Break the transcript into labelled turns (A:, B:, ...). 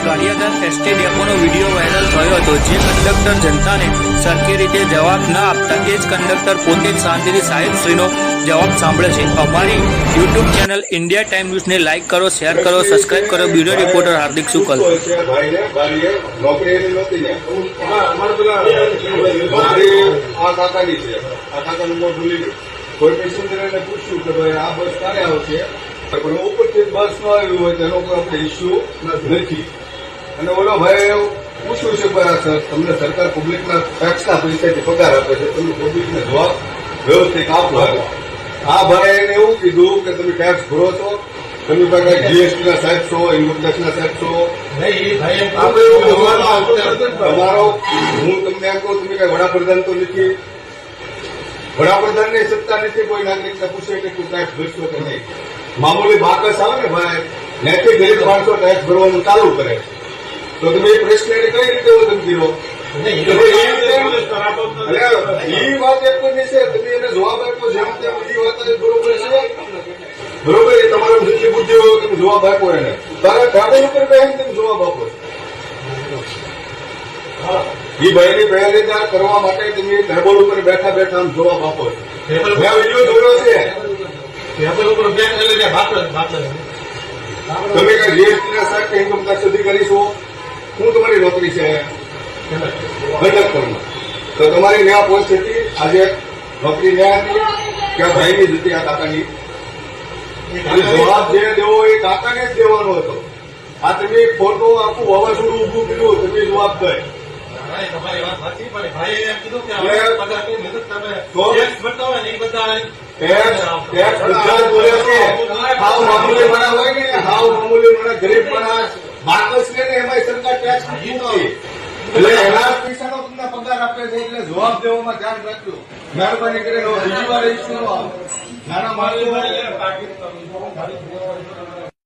A: Gandhinagar ST ડેપોનો video viral થયો હતો, જે કંડક્ટર જનતાને સરખી રીતે જવાબ ન આપતા એ જ કંડક્ટર પોતે જ શાંતિથી સાહેબશ્રીનો જવાબ સાંભળે છે। અમારી યુટ્યુબ ચેનલ ઇન્ડિયા ટાઈમ ન્યૂઝને લાઇક કરો, શેર કરો, સબસ્ક્રાઇબ કરો। Bureau reporter Hardik Shukla.
B: કોઈ પેસેન્જરને પૂછ્યું કે ભાઈ આ બસ ક્યારે આવશે, પણ ઉપરથી બસ ન આવી હોય તેનો કોઈ આપણે ઇસ્યુ નથી। અને ઓલો ભાઈ પૂછ્યું છે સર, તમને સરકાર પબ્લિકના ટેક્સના પૈસાથી પગાર આપે છે, તમે પબ્લિકને જવાબ વ્યવસ્થિત આપો। આ ભાઈ એને એવું કીધું કે તમે ટેક્સ ભરો છો, તમે પાસે જીએસટીના સાહેબ છો, ઇન્કમ ટેક્સના સાહેબ છો, તમારો હું તમને એમ કહું, તમે કઈ વડાપ્રધાન તો નથી, વડાપ્રધાનની સત્તા નથી કોઈ નાગરિકને પૂછે કે તું ટેક્સ ભરશો કે નહીં। મામૂલી બાકસ આવે ને ભાઈ, ત્યાંથી ગરીબ માણસો ટેક્સ ભરવાનું ચાલુ કરે, તો તમે એ પ્રશ્ન કઈ રીતે તમે કર્યો? એ વાત એક જ છે, તમે એને જવાબ આપ્યો જેમ તેમ એ વાત બરોબર છે, બરોબર? એ તમારા જેટલી બુદ્ધિ હોય તમે જવાબ આપો એને, તારા ટેબલ ઉપર બેસીને તમે જવાબ આપો। એ ભાઈની પહેરેદાર કરવા માટે તમે ટેબલ ઉપર બેઠા બેઠા જવાબ આપો છો। મેં વિડીયો જોયો છે, ટેબલ ઉપર તમે કઈ જીએસટીના સાહેબ કે ઇન્કમ ટેક્સ અધિકારી છો, શું તમારી નોકરી છે કંડક્ટરમાં? તો તમારી ન્યાય પરિસ્થિતિ આજે નોકરી ન્યાય હતી કે આ ભાઈની જ હતી, આ કાકાની? જવાબ જે દેવો એ કાકાને જ દેવાનો હતો। આ તમે ફોટો આખું વાવાઝોડું ઉભું કર્યું, તમે જવાબ દે।
C: તમારી વાત સાચી, પણ ભાઈ એમ કીધું કે મદદ તમે ટેક્સ ભરતા હોય ને એ બધા
B: ટેક્સ બધા જ બોલે છે। હાવ મામૂલી માણસ હોય ને, હાવ મામૂલી માણસ, ગરીબ માણસ, બાકસ ને એમાં સરકાર ટેક્સ નથી, એટલે એના પૈસાનો તમને પગાર આપે છે, એટલે જવાબ દેવામાં ધ્યાન રાખજો। મહેરબાની કરીને બીજી વાર ઇસ્યુ ન આવે, નાના માણસો